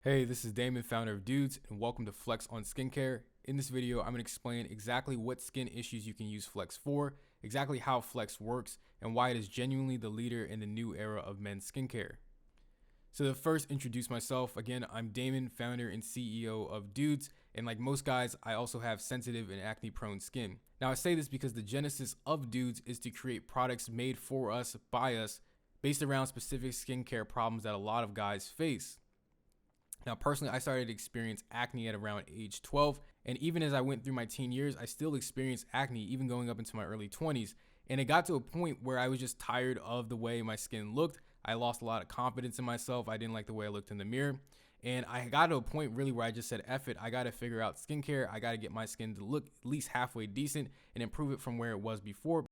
Hey, this is Damon, founder of Dudes, and welcome to Flex on Skincare. In this video, I'm going to explain exactly what skin issues you can use Flex for, exactly how Flex works, and why it is genuinely the leader in the new era of men's skincare. So to first introduce myself, again, I'm Damon, founder and CEO of Dudes, and like most guys, I also have sensitive and acne-prone skin. Now I say this because the genesis of Dudes is to create products made for us, by us, based around specific skincare problems that a lot of guys face. Now, personally, I started to experience acne at around age 12, and even as I went through my teen years, I still experienced acne, even going up into my early 20s. And it got to a point where I was just tired of the way my skin looked. I lost a lot of confidence in myself. I didn't like the way I looked in the mirror. And I got to a point really where I just said, F it, I got to figure out skincare. I got to get my skin to look at least halfway decent and improve it from where it was before.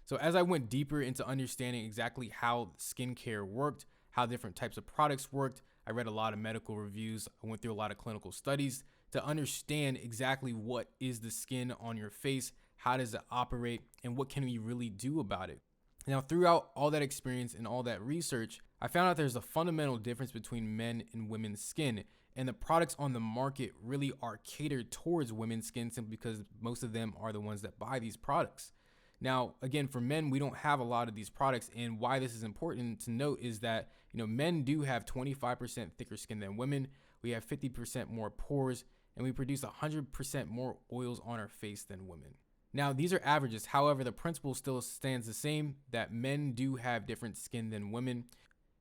So as I went deeper into understanding exactly how skincare worked, how different types of products worked, I read a lot of medical reviews. I went through a lot of clinical studies to understand exactly what is the skin on your face, how does it operate, and what can we really do about it. Now, throughout all that experience and all that research, I found out there's a fundamental difference between men and women's skin, and the products on the market really are catered towards women's skin simply because most of them are the ones that buy these products. Now, again, for men, we don't have a lot of these products, and why this is important to note is that, men do have 25% thicker skin than women. We have 50% more pores, and we produce 100% more oils on our face than women. Now, these are averages. However, the principle still stands the same, that men do have different skin than women,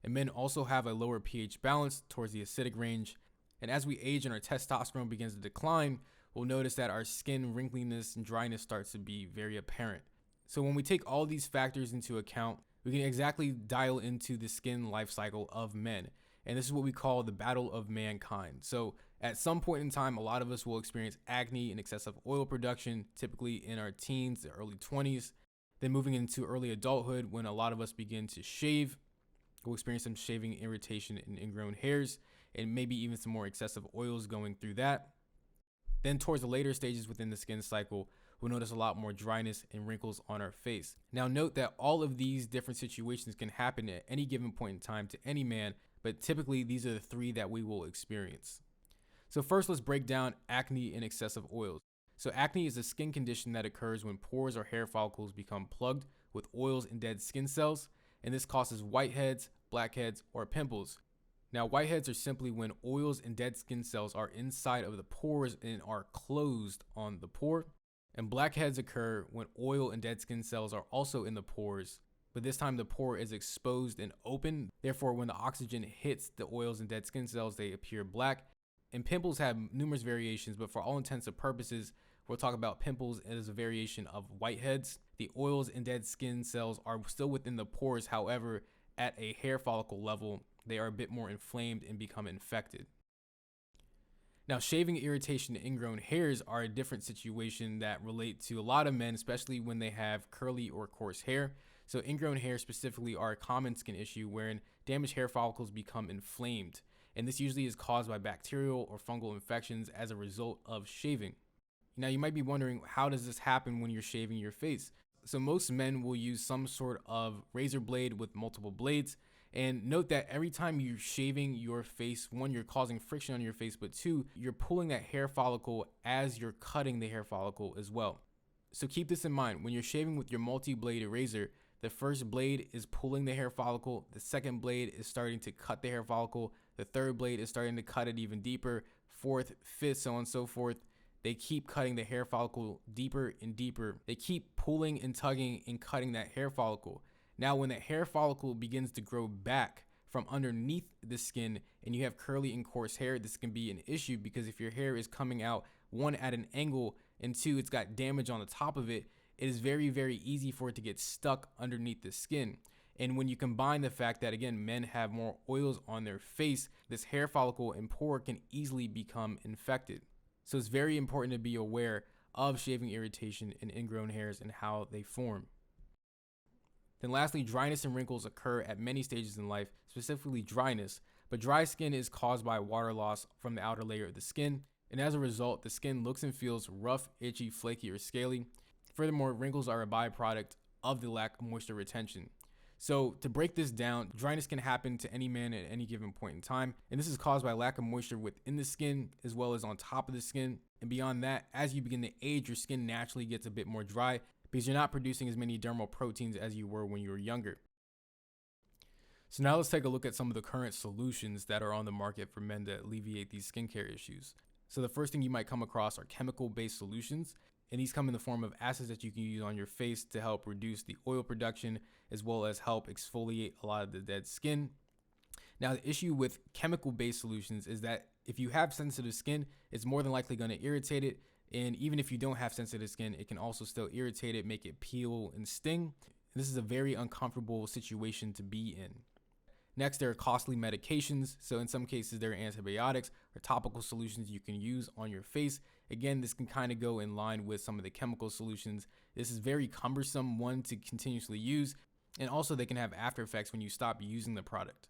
and men also have a lower pH balance towards the acidic range. And as we age and our testosterone begins to decline, we'll notice that our skin wrinkliness and dryness starts to be very apparent. So when we take all these factors into account, we can exactly dial into the skin life cycle of men. And this is what we call the battle of mankind. So at some point in time, a lot of us will experience acne and excessive oil production, typically in our teens, the early 20s. Then moving into early adulthood, when a lot of us begin to shave, we'll experience some shaving irritation and ingrown hairs, and maybe even some more excessive oils going through that. Then towards the later stages within the skin cycle, we'll notice a lot more dryness and wrinkles on our face. Now note that all of these different situations can happen at any given point in time to any man, but typically these are the three that we will experience. So first, let's break down acne and excessive oils. So acne is a skin condition that occurs when pores or hair follicles become plugged with oils and dead skin cells, and this causes whiteheads, blackheads, or pimples. Now, whiteheads are simply when oils and dead skin cells are inside of the pores and are closed on the pore. And blackheads occur when oil and dead skin cells are also in the pores, but this time the pore is exposed and open. Therefore, when the oxygen hits the oils and dead skin cells, they appear black. And pimples have numerous variations, but for all intents and purposes, we'll talk about pimples as a variation of whiteheads. The oils and dead skin cells are still within the pores. However, at a hair follicle level, they are a bit more inflamed and become infected. Now, shaving irritation and ingrown hairs are a different situation that relate to a lot of men, especially when they have curly or coarse hair. So ingrown hairs specifically are a common skin issue wherein damaged hair follicles become inflamed. And this usually is caused by bacterial or fungal infections as a result of shaving. Now, you might be wondering, how does this happen when you're shaving your face? So most men will use some sort of razor blade with multiple blades. And note that every time you're shaving your face, one, you're causing friction on your face, but two, you're pulling that hair follicle as you're cutting the hair follicle as well. So keep this in mind. When you're shaving with your multi-blade razor, the first blade is pulling the hair follicle. The second blade is starting to cut the hair follicle. The third blade is starting to cut it even deeper. Fourth, fifth, so on and so forth. They keep cutting the hair follicle deeper and deeper. They keep pulling and tugging and cutting that hair follicle. Now, when that hair follicle begins to grow back from underneath the skin and you have curly and coarse hair, this can be an issue because if your hair is coming out, one, at an angle, and two, it's got damage on the top of it, it is very, very easy for it to get stuck underneath the skin. And when you combine the fact that, again, men have more oils on their face, this hair follicle and pore can easily become infected. So it's very important to be aware of shaving irritation and ingrown hairs and how they form. Then lastly, dryness and wrinkles occur at many stages in life, specifically dryness, but dry skin is caused by water loss from the outer layer of the skin, and as a result, the skin looks and feels rough, itchy, flaky, or scaly. Furthermore, wrinkles are a byproduct of the lack of moisture retention. So to break this down, dryness can happen to any man at any given point in time, and this is caused by lack of moisture within the skin as well as on top of the skin. And beyond that, as you begin to age, your skin naturally gets a bit more dry because you're not producing as many dermal proteins as you were when you were younger. So now let's take a look at some of the current solutions that are on the market for men to alleviate these skincare issues. So the first thing you might come across are chemical-based solutions, and these come in the form of acids that you can use on your face to help reduce the oil production as well as help exfoliate a lot of the dead skin. Now, the issue with chemical-based solutions is that if you have sensitive skin, it's more than likely going to irritate it. And even if you don't have sensitive skin, it can also still irritate it, make it peel and sting. This is a very uncomfortable situation to be in. Next, there are costly medications. So in some cases, there are antibiotics or topical solutions you can use on your face. Again, this can kind of go in line with some of the chemical solutions. This is very cumbersome, one, to continuously use, and also they can have after effects when you stop using the product.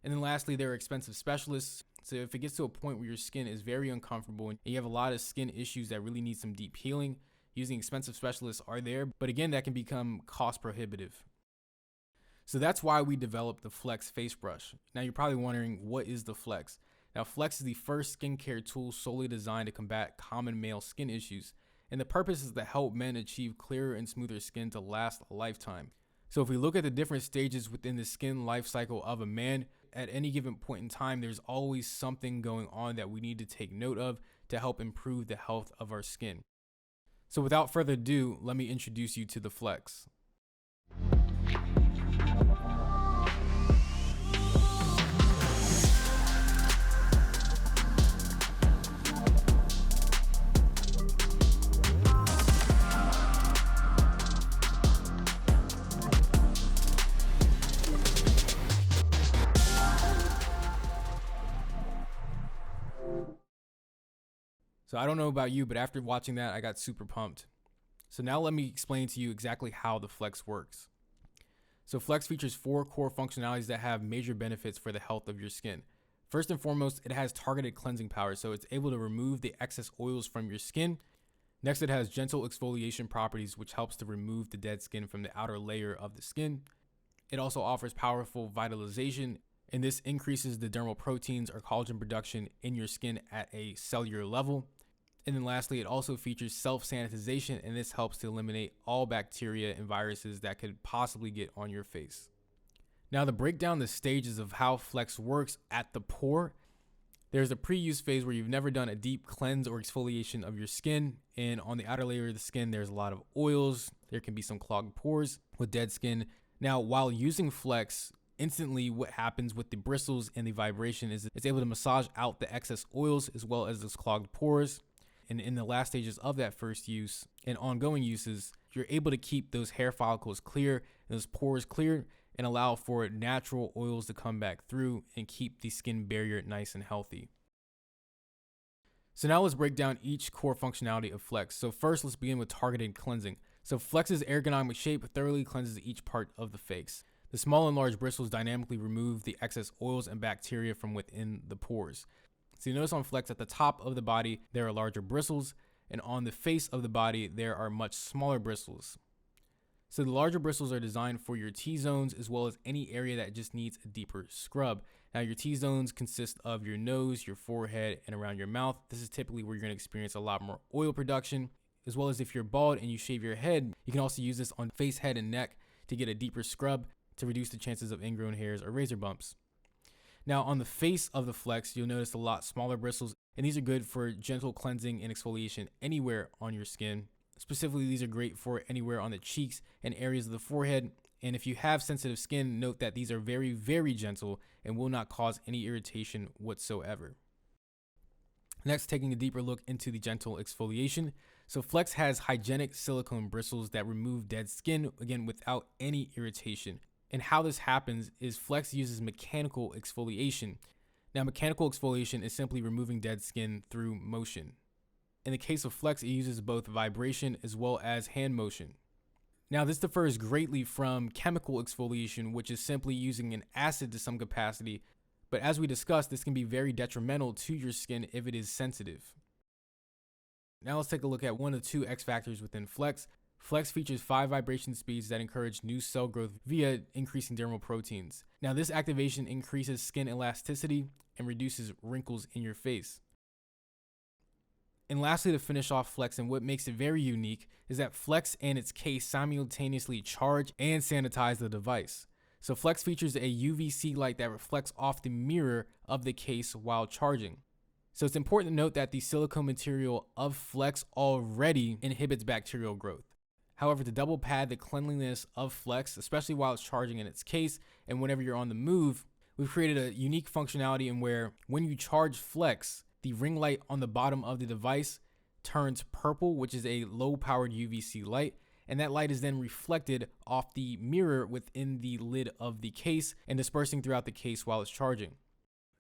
And then lastly, there are expensive specialists. So if it gets to a point where your skin is very uncomfortable and you have a lot of skin issues that really need some deep healing, using expensive specialists are there, but again, that can become cost prohibitive. So that's why we developed the Flex face brush. Now you're probably wondering, what is the Flex? Now Flex is the first skincare tool solely designed to combat common male skin issues. And the purpose is to help men achieve clearer and smoother skin to last a lifetime. So if we look at the different stages within the skin life cycle of a man, at any given point in time, there's always something going on that we need to take note of to help improve the health of our skin. So without further ado, let me introduce you to the Flex. So I don't know about you, but after watching that, I got super pumped. So now let me explain to you exactly how the Flex works. So Flex features 4 core functionalities that have major benefits for the health of your skin. First and foremost, it has targeted cleansing power, so it's able to remove the excess oils from your skin. Next, it has gentle exfoliation properties, which helps to remove the dead skin from the outer layer of the skin. It also offers powerful vitalization, and this increases the dermal proteins or collagen production in your skin at a cellular level. And then lastly, it also features self-sanitization, and this helps to eliminate all bacteria and viruses that could possibly get on your face. Now, to break down the stages of how Flex works at the pore, there's a pre-use phase where you've never done a deep cleanse or exfoliation of your skin, and on the outer layer of the skin, there's a lot of oils. There can be some clogged pores with dead skin. Now, while using Flex, instantly what happens with the bristles and the vibration is it's able to massage out the excess oils as well as those clogged pores. And in the last stages of that first use and ongoing uses, you're able to keep those hair follicles clear and those pores clear and allow for natural oils to come back through and keep the skin barrier nice and healthy. So now let's break down each core functionality of Flex. So first, let's begin with targeted cleansing. So Flex's ergonomic shape thoroughly cleanses each part of the face. The small and large bristles dynamically remove the excess oils and bacteria from within the pores. So you notice on Flex at the top of the body, there are larger bristles, and on the face of the body, there are much smaller bristles. So the larger bristles are designed for your T-zones as well as any area that just needs a deeper scrub. Now your T-zones consist of your nose, your forehead, and around your mouth. This is typically where you're going to experience a lot more oil production, as well as if you're bald and you shave your head, you can also use this on face, head, and neck to get a deeper scrub to reduce the chances of ingrown hairs or razor bumps. Now on the face of the Flex, you'll notice a lot smaller bristles, and these are good for gentle cleansing and exfoliation anywhere on your skin. Specifically, these are great for anywhere on the cheeks and areas of the forehead. And if you have sensitive skin, note that these are very, very gentle and will not cause any irritation whatsoever. Next, taking a deeper look into the gentle exfoliation. So Flex has hygienic silicone bristles that remove dead skin, again, without any irritation. And how this happens is Flex uses mechanical exfoliation. Now, mechanical exfoliation is simply removing dead skin through motion. In the case of Flex, it uses both vibration as well as hand motion. Now, this differs greatly from chemical exfoliation, which is simply using an acid to some capacity. But as we discussed, this can be very detrimental to your skin if it is sensitive. Now let's take a look at one of the 2 X factors within Flex. Flex features 5 vibration speeds that encourage new cell growth via increasing dermal proteins. Now, this activation increases skin elasticity and reduces wrinkles in your face. And lastly, to finish off Flex, and what makes it very unique is that Flex and its case simultaneously charge and sanitize the device. So Flex features a UVC light that reflects off the mirror of the case while charging. So it's important to note that the silicone material of Flex already inhibits bacterial growth. However, to double pad the cleanliness of Flex, especially while it's charging in its case and whenever you're on the move, we've created a unique functionality in where when you charge Flex, the ring light on the bottom of the device turns purple, which is a low-powered UVC light, and that light is then reflected off the mirror within the lid of the case and dispersing throughout the case while it's charging.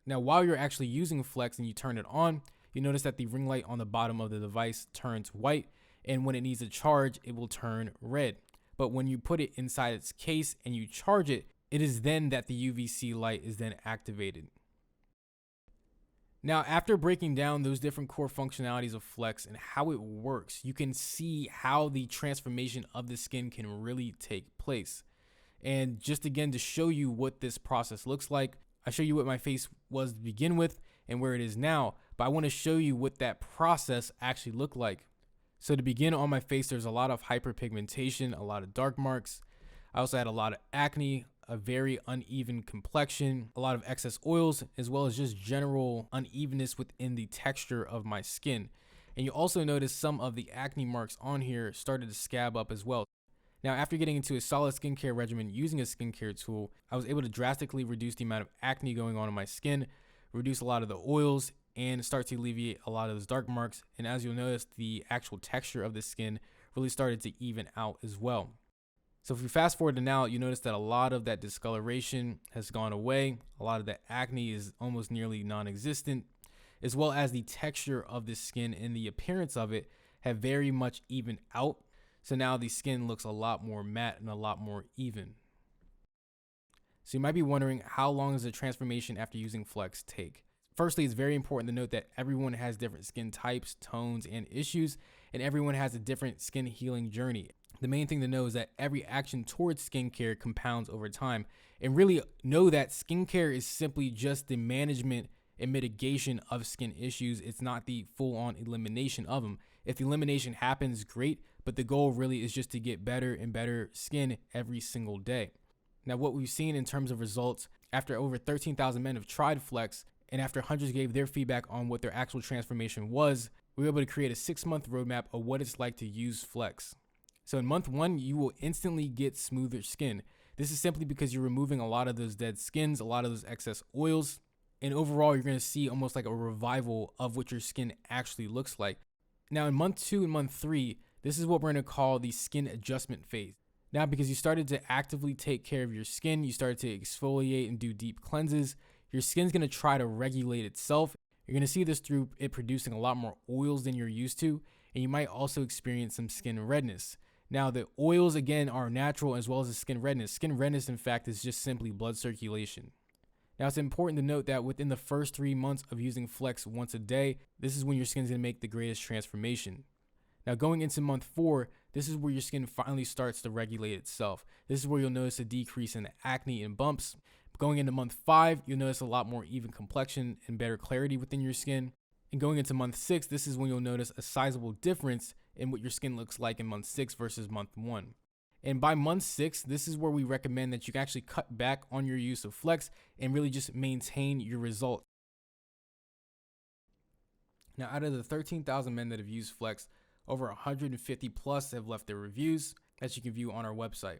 Now, while you're actually using Flex and you turn it on, you notice that the ring light on the bottom of the device turns white, and when it needs to charge, it will turn red. But when you put it inside its case and you charge it, it is then that the UVC light is then activated. Now, after breaking down those different core functionalities of Flex and how it works, you can see how the transformation of the skin can really take place. And just again, to show you what this process looks like, I show you what my face was to begin with and where it is now, but I want to show you what that process actually looked like. So to begin, on my face, there's a lot of hyperpigmentation, a lot of dark marks. I also had a lot of acne, a very uneven complexion, a lot of excess oils, as well as just general unevenness within the texture of my skin. And you also notice some of the acne marks on here started to scab up as well. Now, after getting into a solid skincare regimen using a skincare tool, I was able to drastically reduce the amount of acne going on in my skin, reduce a lot of the oils, and start to alleviate a lot of those dark marks. And as you'll notice, the actual texture of the skin really started to even out as well. So if we fast forward to now, you notice that a lot of that discoloration has gone away. A lot of that acne is almost nearly non-existent, as well as the texture of the skin and the appearance of it have very much evened out. So now the skin looks a lot more matte and a lot more even. So you might be wondering, how long does the transformation after using Flex take? Firstly, it's very important to note that everyone has different skin types, tones, and issues, and everyone has a different skin healing journey. The main thing to know is that every action towards skincare compounds over time, and really know that skincare is simply just the management and mitigation of skin issues. It's not the full-on elimination of them. If the elimination happens, great, but the goal really is just to get better and better skin every single day. Now, what we've seen in terms of results, after over 13,000 men have tried Flex, and after hundreds gave their feedback on what their actual transformation was, we were able to create a 6-month roadmap of what it's like to use Flex. So in month 1, you will instantly get smoother skin. This is simply because you're removing a lot of those dead skins, a lot of those excess oils, and overall you're going to see almost like a revival of what your skin actually looks like. Now in month 2 and month 3, this is what we're going to call the skin adjustment phase. Now, because you started to actively take care of your skin, you started to exfoliate and do deep cleanses, your skin's going to try to regulate itself. You're going to see this through it producing a lot more oils than you're used to, and you might also experience some skin redness. Now, the oils, again, are natural, as well as the skin redness. Skin redness, in fact, is just simply blood circulation. Now, it's important to note that within the first 3 months of using Flex once a day, this is when your skin's going to make the greatest transformation. Now, going into month 4, this is where your skin finally starts to regulate itself. This is where you'll notice a decrease in acne and bumps. Going into month 5, you'll notice a lot more even complexion and better clarity within your skin. And going into month 6, this is when you'll notice a sizable difference in what your skin looks like in month 6 versus month 1. And by month 6, this is where we recommend that you can actually cut back on your use of Flex and really just maintain your results. Now, out of the 13,000 men that have used Flex, over 150 plus have left their reviews that you can view on our website.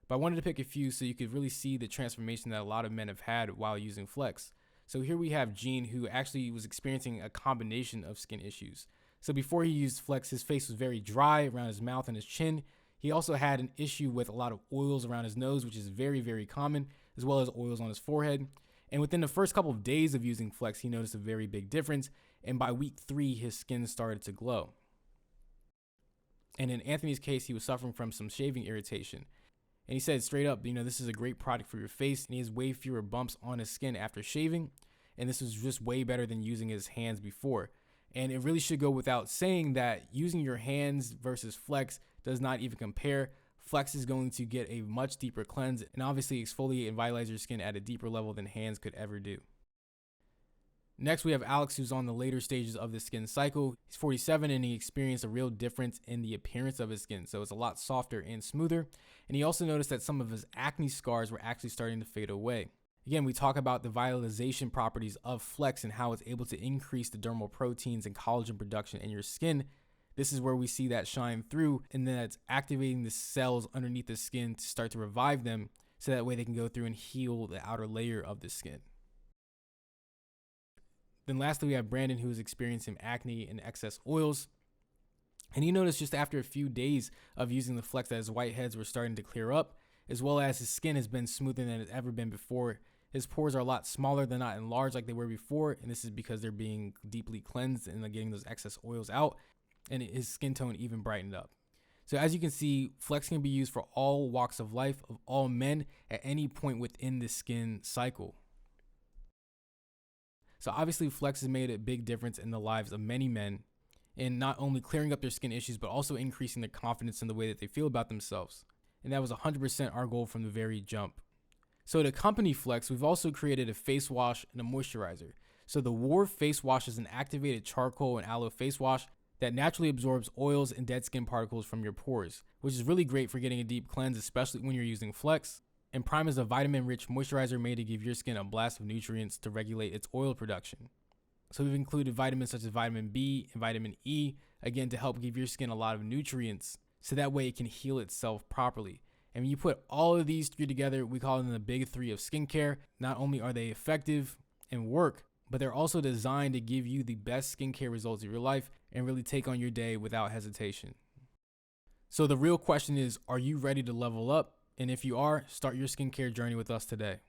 But I wanted to pick a few so you could really see the transformation that a lot of men have had while using Flex. So here we have Gene, who actually was experiencing a combination of skin issues. So before he used Flex, his face was very dry around his mouth and his chin. He also had an issue with a lot of oils around his nose, which is very, very common, as well as oils on his forehead. And within the first couple of days of using Flex, he noticed a very big difference. And by week 3, his skin started to glow. And in Anthony's case, he was suffering from some shaving irritation. And he said straight up, this is a great product for your face, and he has way fewer bumps on his skin after shaving. And this was just way better than using his hands before. And it really should go without saying that using your hands versus Flex does not even compare. Flex is going to get a much deeper cleanse and obviously exfoliate and vitalize your skin at a deeper level than hands could ever do. Next, we have Alex, who's on the later stages of the skin cycle. He's 47 and he experienced a real difference in the appearance of his skin. So it's a lot softer and smoother. And he also noticed that some of his acne scars were actually starting to fade away. Again, we talk about the vitalization properties of Flex and how it's able to increase the dermal proteins and collagen production in your skin. This is where we see that shine through, and then it's activating the cells underneath the skin to start to revive them so that way they can go through and heal the outer layer of the skin. Then lastly, we have Brandon, who is experiencing acne and excess oils. And he noticed just after a few days of using the Flex that his whiteheads were starting to clear up, as well as his skin has been smoother than it's ever been before. His pores are a lot smaller, they're not enlarged like they were before, and this is because they're being deeply cleansed and they're getting those excess oils out, and his skin tone even brightened up. So as you can see, Flex can be used for all walks of life of all men at any point within the skin cycle. So obviously Flex has made a big difference in the lives of many men in not only clearing up their skin issues, but also increasing their confidence in the way that they feel about themselves. And that was 100% our goal from the very jump. So to accompany Flex, we've also created a face wash and a moisturizer. So the War face wash is an activated charcoal and aloe face wash that naturally absorbs oils and dead skin particles from your pores, which is really great for getting a deep cleanse, especially when you're using Flex. And Prime is a vitamin-rich moisturizer made to give your skin a blast of nutrients to regulate its oil production. So we've included vitamins such as vitamin B and vitamin E, again to help give your skin a lot of nutrients, so that way it can heal itself properly. And when you put all of these three together, we call them the big three of skincare. Not only are they effective and work, but they're also designed to give you the best skincare results of your life and really take on your day without hesitation. So the real question is, are you ready to level up? And if you are, start your skincare journey with us today.